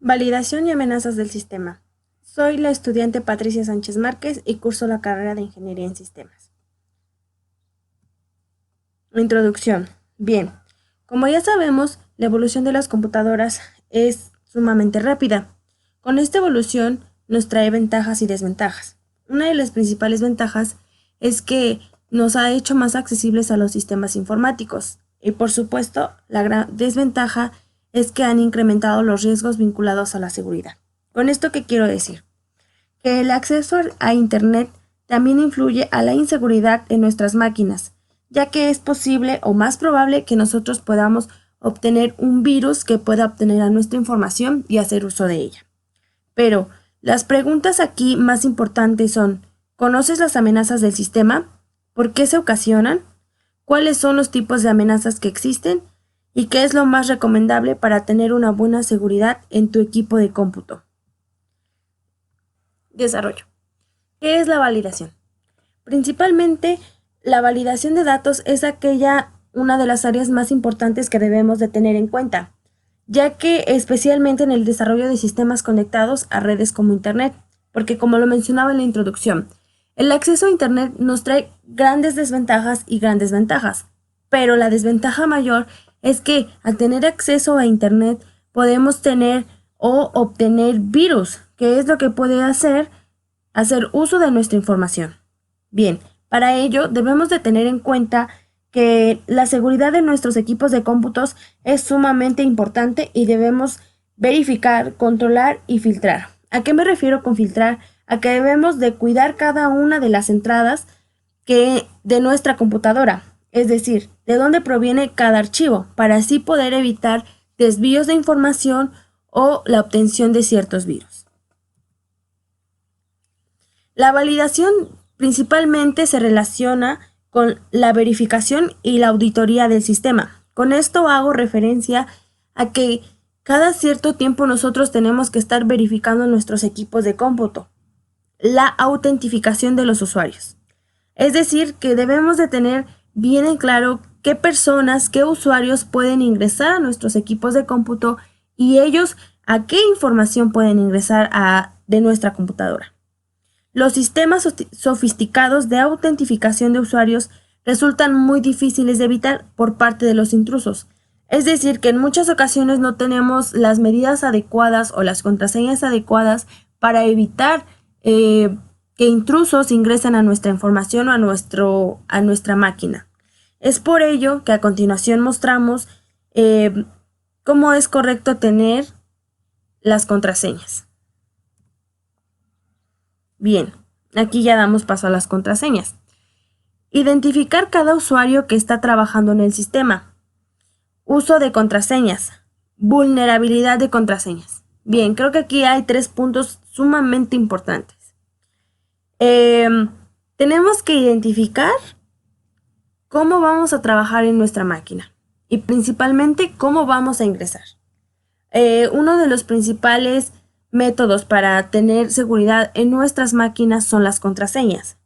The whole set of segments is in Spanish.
Validación y amenazas del sistema. Soy la estudiante Patricia Sánchez Márquez y curso la carrera de Ingeniería en Sistemas. Introducción. Bien, como ya sabemos, la evolución de las computadoras es sumamente rápida. Con esta evolución nos trae ventajas y desventajas. Una de las principales ventajas es que nos ha hecho más accesibles a los sistemas informáticos. Y por supuesto, la gran desventaja es que han incrementado los riesgos vinculados a la seguridad. ¿Con esto qué quiero decir? Que el acceso a Internet también influye a la inseguridad en nuestras máquinas, ya que es posible o más probable que nosotros podamos obtener un virus que pueda obtener a nuestra información y hacer uso de ella. Pero las preguntas aquí más importantes son: ¿conoces las amenazas del sistema? ¿Por qué se ocasionan? ¿Cuáles son los tipos de amenazas que existen? ¿Y qué es lo más recomendable para tener una buena seguridad en tu equipo de cómputo? Desarrollo. ¿Qué es la validación? Principalmente, la validación de datos es una de las áreas más importantes que debemos de tener en cuenta, ya que especialmente en el desarrollo de sistemas conectados a redes como Internet, porque como lo mencionaba en la introducción, el acceso a Internet nos trae grandes desventajas y grandes ventajas, pero la desventaja mayor es que al tener acceso a Internet podemos tener o obtener virus, que es lo que puede hacer uso de nuestra información. Bien, para ello debemos de tener en cuenta que la seguridad de nuestros equipos de cómputos es sumamente importante y debemos verificar, controlar y filtrar. ¿A qué me refiero con filtrar? A que debemos de cuidar cada una de las entradas de nuestra computadora, es decir, de dónde proviene cada archivo, para así poder evitar desvíos de información o la obtención de ciertos virus. La validación principalmente se relaciona con la verificación y la auditoría del sistema. Con esto hago referencia a que cada cierto tiempo nosotros tenemos que estar verificando nuestros equipos de cómputo. La autentificación de los usuarios. Es decir, que debemos de tener bien en claro qué personas, qué usuarios pueden ingresar a nuestros equipos de cómputo y ellos a qué información pueden ingresar de nuestra computadora. Los sistemas sofisticados de autentificación de usuarios resultan muy difíciles de evitar por parte de los intrusos. Es decir, que en muchas ocasiones no tenemos las medidas adecuadas o las contraseñas adecuadas para evitar que intrusos ingresen a nuestra información o a nuestra máquina. Es por ello que a continuación mostramos cómo es correcto tener las contraseñas. Bien, aquí ya damos paso a las contraseñas. Identificar cada usuario que está trabajando en el sistema. Uso de contraseñas. Vulnerabilidad de contraseñas. Bien, creo que aquí hay 3 puntos sumamente importantes. Tenemos que identificar cómo vamos a trabajar en nuestra máquina y principalmente cómo vamos a ingresar. Uno de los principales métodos para tener seguridad en nuestras máquinas son las contraseñas,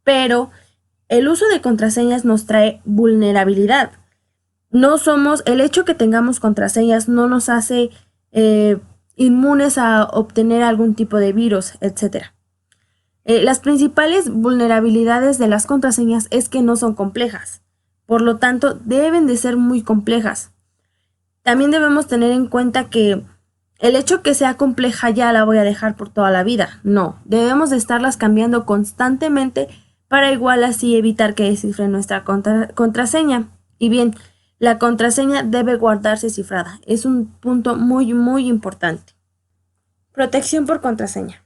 pero el uso de contraseñas nos trae vulnerabilidad. El hecho que tengamos contraseñas no nos hace inmunes a obtener algún tipo de virus, etc. Las principales vulnerabilidades de las contraseñas es que no son complejas, por lo tanto deben de ser muy complejas. También debemos tener en cuenta que el hecho que sea compleja ya la voy a dejar por toda la vida. No, debemos de estarlas cambiando constantemente para igual así evitar que descifren nuestra contraseña. Y bien, la contraseña debe guardarse cifrada. Es un punto muy, muy importante. Protección por contraseña.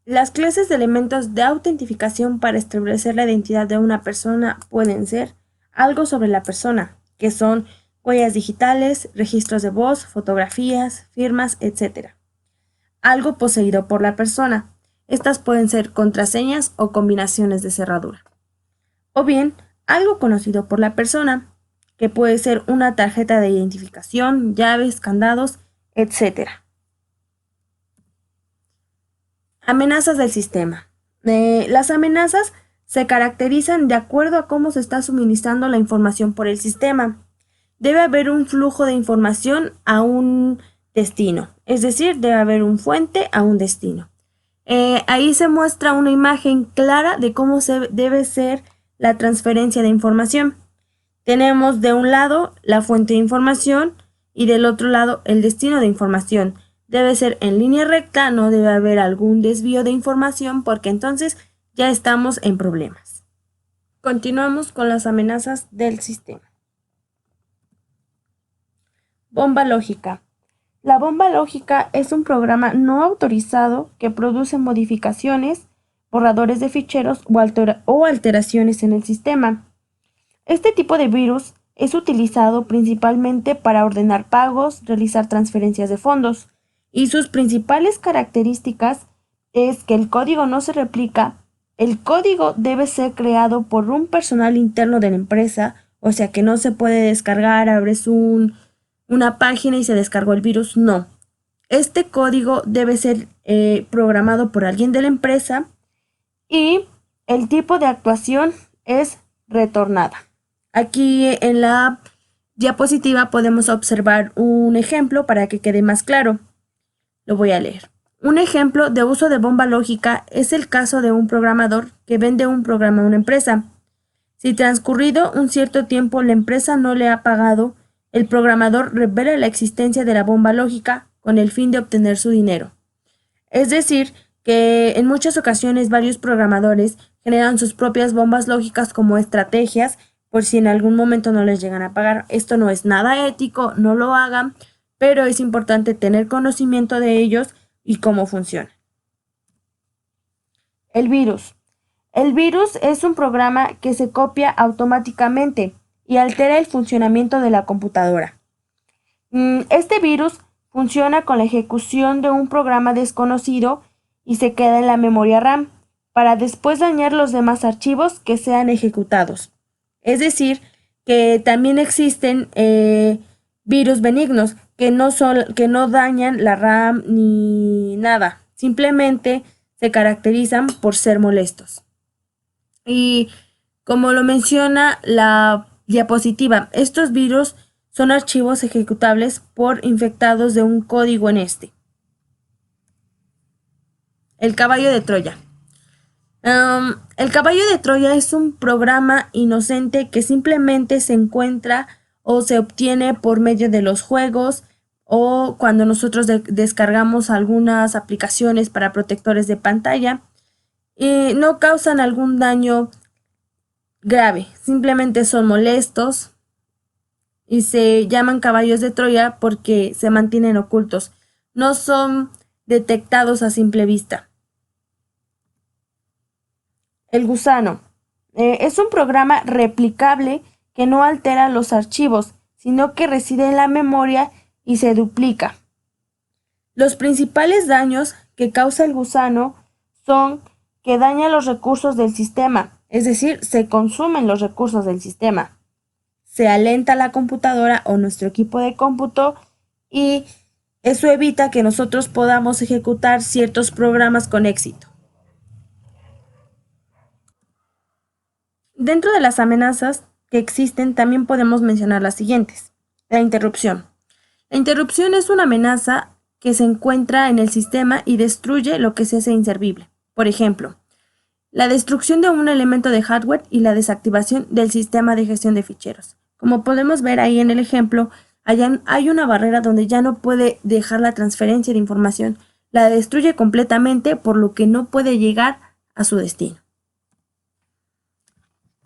Las clases de elementos de autentificación para establecer la identidad de una persona pueden ser algo sobre la persona, que son huellas digitales, registros de voz, fotografías, firmas, etc. Algo poseído por la persona. Estas pueden ser contraseñas o combinaciones de cerradura. O bien, algo conocido por la persona, que puede ser una tarjeta de identificación, llaves, candados, etc. Amenazas del sistema. Las amenazas se caracterizan de acuerdo a cómo se está suministrando la información por el sistema. Debe haber un flujo de información a un destino. Es decir, debe haber un fuente a un destino. Ahí se muestra una imagen clara de cómo debe ser la transferencia de información. Tenemos de un lado la fuente de información y del otro lado el destino de información. Debe ser en línea recta, no debe haber algún desvío de información porque entonces ya estamos en problemas. Continuamos con las amenazas del sistema. Bomba lógica. La bomba lógica es un programa no autorizado que produce modificaciones, borradores de ficheros o alteraciones en el sistema. Este tipo de virus es utilizado principalmente para ordenar pagos, realizar transferencias de fondos, y sus principales características es que el código no se replica, el código debe ser creado por un personal interno de la empresa, o sea que no se puede descargar, abres una página y se descargó el virus, no. Este código debe ser programado por alguien de la empresa y el tipo de actuación es retornada. Aquí en la diapositiva podemos observar un ejemplo para que quede más claro. Lo voy a leer. Un ejemplo de uso de bomba lógica es el caso de un programador que vende un programa a una empresa. Si transcurrido un cierto tiempo la empresa no le ha pagado, el programador revela la existencia de la bomba lógica con el fin de obtener su dinero. Es decir, que en muchas ocasiones varios programadores generan sus propias bombas lógicas como estrategias por si en algún momento no les llegan a pagar. Esto no es nada ético, no lo hagan, pero es importante tener conocimiento de ellos y cómo funciona. El virus. El virus es un programa que se copia automáticamente y altera el funcionamiento de la computadora. Este virus funciona con la ejecución de un programa desconocido y se queda en la memoria RAM para después dañar los demás archivos que sean ejecutados. Es decir, que también existen virus benignos que no dañan la RAM ni nada, simplemente se caracterizan por ser molestos. Y como lo menciona la diapositiva, estos virus son archivos ejecutables por infectados de un código en este. El caballo de Troya. El caballo de Troya es un programa inocente que simplemente se encuentra o se obtiene por medio de los juegos o cuando nosotros descargamos algunas aplicaciones para protectores de pantalla y no causan algún daño grave, simplemente son molestos y se llaman caballos de Troya porque se mantienen ocultos, no son detectados a simple vista. El gusano. Es un programa replicable que no altera los archivos, sino que reside en la memoria y se duplica. Los principales daños que causa el gusano son que daña los recursos del sistema, es decir, se consumen los recursos del sistema. Se alenta la computadora o nuestro equipo de cómputo y eso evita que nosotros podamos ejecutar ciertos programas con éxito. Dentro de las amenazas que existen también podemos mencionar las siguientes. La interrupción. La interrupción es una amenaza que se encuentra en el sistema y destruye lo que se hace inservible. Por ejemplo, la destrucción de un elemento de hardware y la desactivación del sistema de gestión de ficheros. Como podemos ver ahí en el ejemplo, hay una barrera donde ya no puede dejar la transferencia de información. La destruye completamente, por lo que no puede llegar a su destino.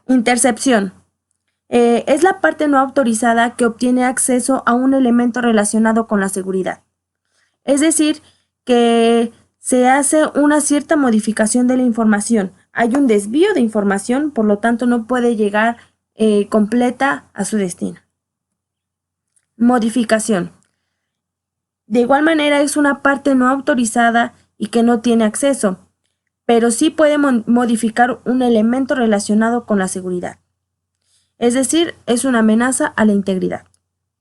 Intercepción. Es la parte no autorizada que obtiene acceso a un elemento relacionado con la seguridad. Es decir, que se hace una cierta modificación de la información. Hay un desvío de información, por lo tanto no puede llegar completa a su destino. Modificación. De igual manera es una parte no autorizada y que no tiene acceso, pero sí puede modificar un elemento relacionado con la seguridad. Es decir, es una amenaza a la integridad.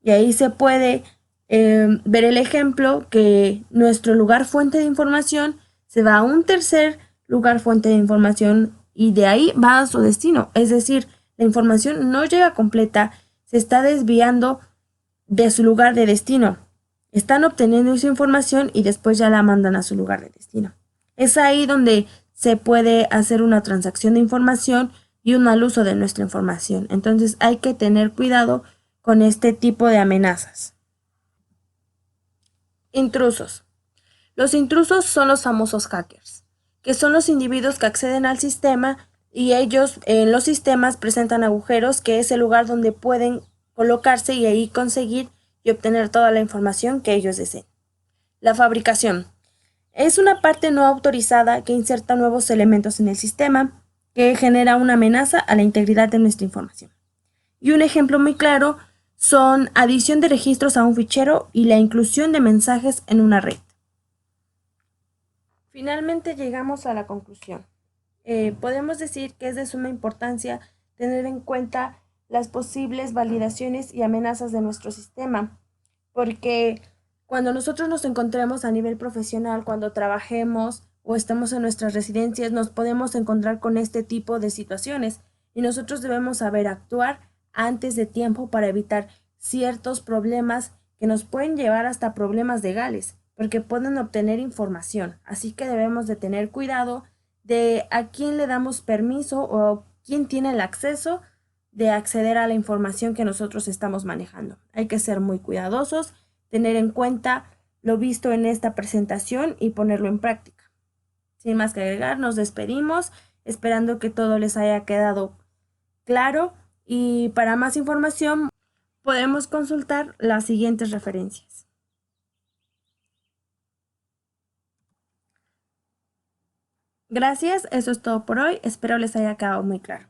Y ahí se puede ver el ejemplo que nuestro lugar fuente de información se va a un tercer lugar fuente de información y de ahí va a su destino. Es decir, la información no llega completa, se está desviando de su lugar de destino. están obteniendo esa información y después ya la mandan a su lugar de destino. Es ahí donde se puede hacer una transacción de información y un mal uso de nuestra información. Entonces hay que tener cuidado con este tipo de amenazas. Intrusos. Los intrusos son los famosos hackers, que son los individuos que acceden al sistema y ellos en los sistemas presentan agujeros, que es el lugar donde pueden colocarse y ahí conseguir y obtener toda la información que ellos deseen. La fabricación. Es una parte no autorizada que inserta nuevos elementos en el sistema, que genera una amenaza a la integridad de nuestra información. Y un ejemplo muy claro son adición de registros a un fichero y la inclusión de mensajes en una red. Finalmente llegamos a la conclusión. Podemos decir que es de suma importancia tener en cuenta las posibles validaciones y amenazas de nuestro sistema, porque cuando nosotros nos encontremos a nivel profesional, cuando trabajemos o estemos en nuestras residencias, nos podemos encontrar con este tipo de situaciones y nosotros debemos saber actuar antes de tiempo para evitar ciertos problemas que nos pueden llevar hasta problemas legales, porque pueden obtener información. Así que debemos de tener cuidado de a quién le damos permiso o quién tiene el acceso de acceder a la información que nosotros estamos manejando. Hay que ser muy cuidadosos, tener en cuenta lo visto en esta presentación y ponerlo en práctica. Sin más que agregar, nos despedimos, esperando que todo les haya quedado claro, y para más información podemos consultar las siguientes referencias. Gracias, eso es todo por hoy, espero les haya quedado muy claro.